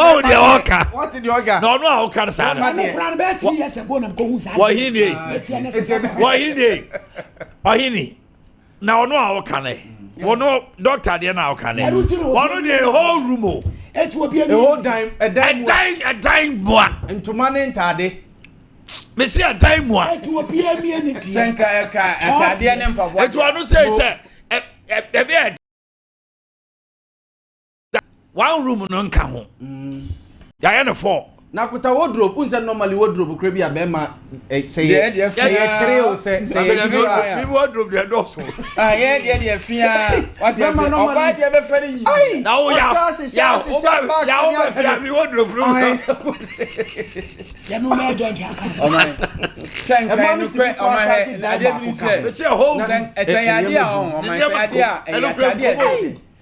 Oh, the Oka. What did you get? No, Oka Sana. Wahini. Now, no, Okane. No, doctor, dear now, can one of the whole room. It will be a whole time, a dime boy. And to man in Tade. Messi a dime one. It will be a minute. It was say, one room non come. Diana 4. Nakuta wardrobe, unsa normally wardrobe crebi a bema say wardrobe the doors. Fear. What they ever funny. Now wardrobe.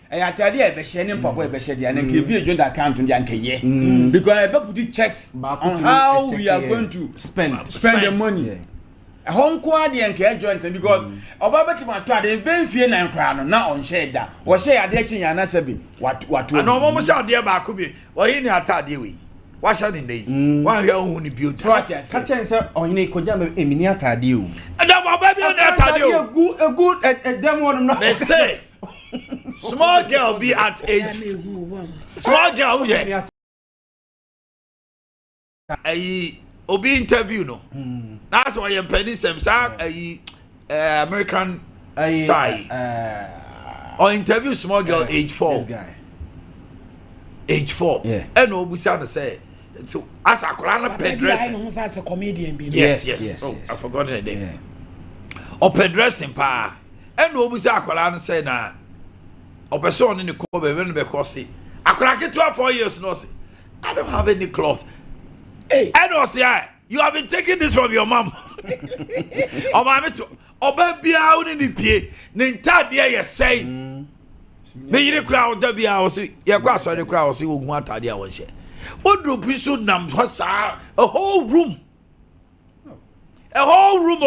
Atade be share nim papa be share dia na ke bi joint account ndi ankaye because I put checks on how we are going to spend the money. Honko ade anka joint because oba betima to ade be fie na nkra no na on share da wo share ade chinya na sabi what no mo share ade ba ko bi wo yi ni atade we wa share ni nei wa hwe ohun ni beauty ka chen se ohine koja me emini atade o da baba bi on atade o good dem one no they say small girl be at age. Small girl, yeah. I obi interview no. That's why I'm penny some American style. Or interview small girl age 4. This guy. Age 4. Yeah. And we sound say. So as a Korean pet dressing. As a comedian. Yes. Oh, I forgot the name. Yeah. Or pet dressing pa. And we say Korean say na. A person in the cover when be crossy. I crack it 4 years no say. I don't have any cloth. Hey, I don't say you have been taking this from your mom. Oh mommy to baby out in the pie. Ninta there you say. Me you crowd da bia was you kwa so the crowd was you hu atade a won she. Odro piso nam a whole room. A whole room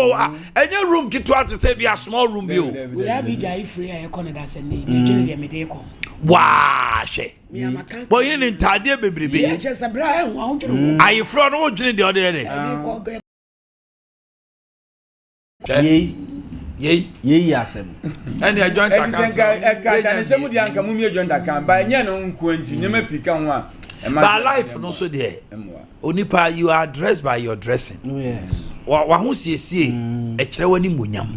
any room kitu ati say be a small room bi o. We have jai free I call that say ni je me dey come. Wa she. But you need ntade bebrebe. Yeah, just a bra en wa odwene. Ayi fro no odwene de ode de. Ye asem. And a joint account. Can say mu di anka mu mi joint account ba nya no nko anti nyema pika ho a. But life no so there. Onipa you are dressed by your dressing. Yes. Wa ho siesie e kire wani munyam.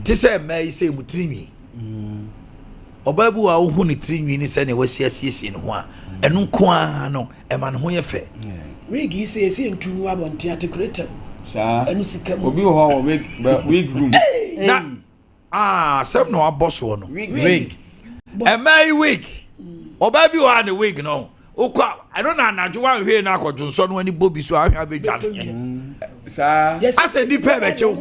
Ti say mai say mutrinwi. Obabu wa hu ni trinwi ni say ne wasiesie ne ho a. Enu nko a no e ma ne ho ye fe. We gi say ntu wa bontia te creator. Sa. Enu sika mu. Obi ho wig room. Na sem no aboss wo no. Wig. E mai wig. Obabu wa the wig no. I don't know na juwa hwe na akojo so no ani bobi so ahwa bedwa. Sir. Yes. Ase ni pe be chew.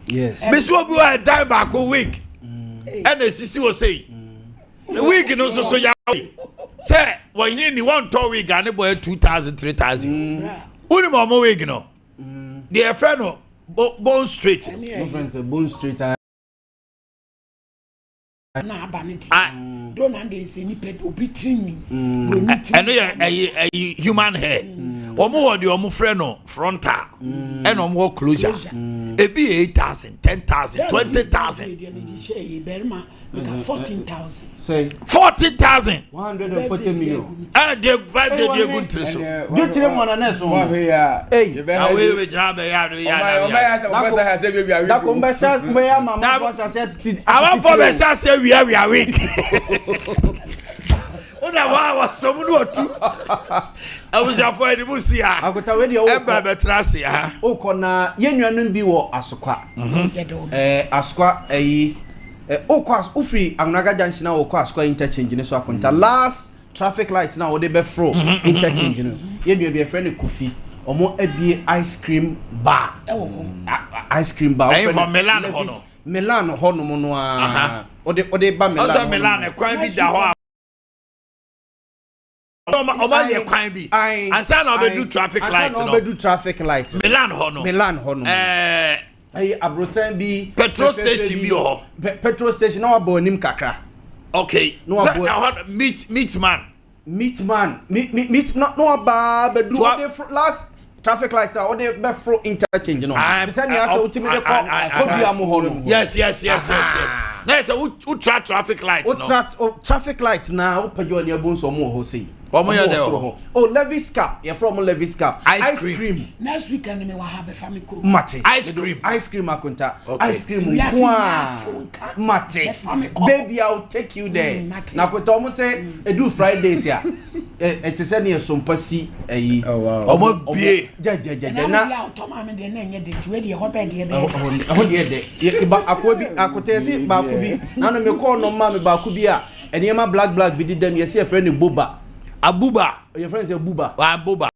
Yes. Me so obi wa die back week. And the sisi was say. The wig no so ya. Say when you ni one tour wig and boy 2000 3000. Uni mo wig no. The friend no bone straight. No friends bone straight. Na abaniti. Don't understand any pet obitring me. And a human hair. Omo the omo friend no frontal. And omo closure. It be 8,000, 10,000, 20,000. 14,000. Say 40,000. 140 million. And they good treso. You tell them one next one. Hey, we job ya. That conversation where mama said I want for me say we are weak. Ona wa so mu no tu. I was afọ edi mu si ha. Akota we de o. Eba betrase ha. Okona yenuanum bi wo asokwa. Asokwa okwa ofri Amunaga Junction na okwa asokwa interchange ne so akonta last traffic light na wo de be fro interchange no. Yenua bi e friend Kofi. Omo abie ice cream bar. Ice cream bar. Ayi for Milan ho no. Milan ho no mo no a. Ode ba Milan. Osa Milan e kwan bi da ho. Oba ye kwan bi. Ansa na obedu traffic light no. Obedu traffic light. Milan ho no. Abrosan bi petrol station bi ho. Petrol station na wabo nim kakra. Okay. No meat man. meat man meat no aba be do the last traffic light or the be fro interchange no say na say ultimate call do am ho. Yes na say who traffic light no traffic light na who page on your bones or more ho say oh Levis Cap you from Levis Cap ice cream next weekend me wa have family ko mate ice cream akonta ice cream kwa mate baby I'll take you there na ko to mo say edu Fridays ya it is any Sompa si eyi omo bie na ya to ma me de na nye de ti we de ho be de be ho de ba akobi akotesi ba ko bi na no me call no ma me ba ko bi a enema black bi di dem ye say friend boba Abuba. Your friend say Buba. Abuba.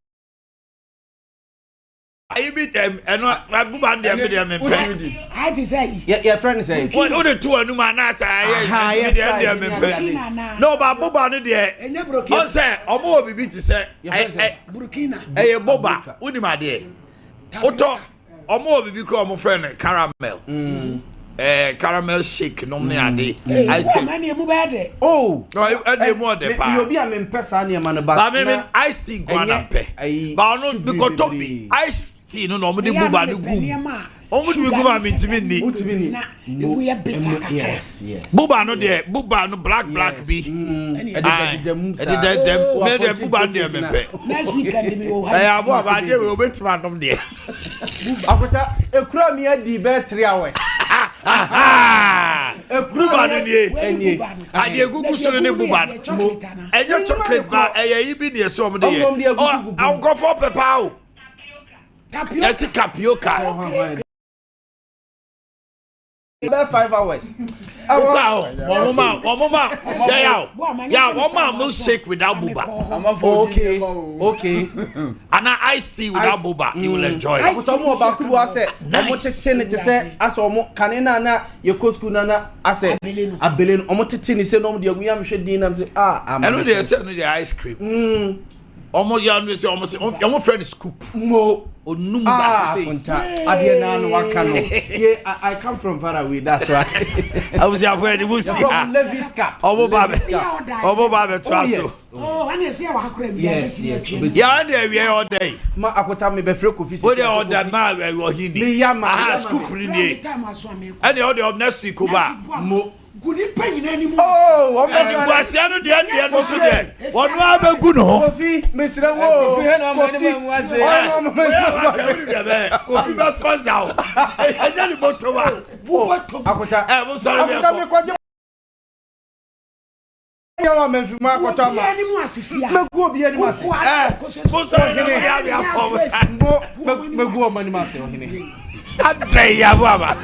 I beat them and Abuba and them. I say. Your friend say. What the two and Numanasa? No, but Buba no there. On say, Omo be beat say. Burkina. Hey, Boba. Unima there. Oto. Omo be call my friend caramel. Caramel shake no me ade ice cream oh no e more de pa you be am pesa na man ba me ice tea go na pe ba no because to be ice tea no mo de buba no gum o mo de gum am ntimi ni na we are better yes buba no de buba no black bi e de me de buba no de me pe next weekend me o abo ba de we obetima nom de akota ekura mi adi be 3 hours buba no nie ade gugu so ne buba enye chocolate ba eye bi ne so mo de ye o anko for pepa o tapioca about 5 hours. Mama milk shake without buba. Okay. And an iced tea without buba, you will enjoy it. Some more about Kuba said, I want to send it to say, as almost canina, your couscuna, I said, a billion, almost tin is no, the William Shedin, and say, I know they said the ice cream. Almost young, almost your friend is scoop. Mo. I come from far away, that's right. I was afraid you would see Levis Cap. Oh, Baba, oh, and you see our cream. Yes. Yeah, we are all day. Ma akota me be free coffee. What they all that man we hindi. Scoop in the and the other of next week over. Good pain anymore. Oh, I'm was the end so there. What no have good no. Coffee, Mr. Wo. Coffee was sponsor. I don't know to what. Akota. I'm sorry. Yawa menfima akota ma. Megu obi ani mase. Mo sorry no ya for time. Megu o mani mase ohene. Adai ya baba.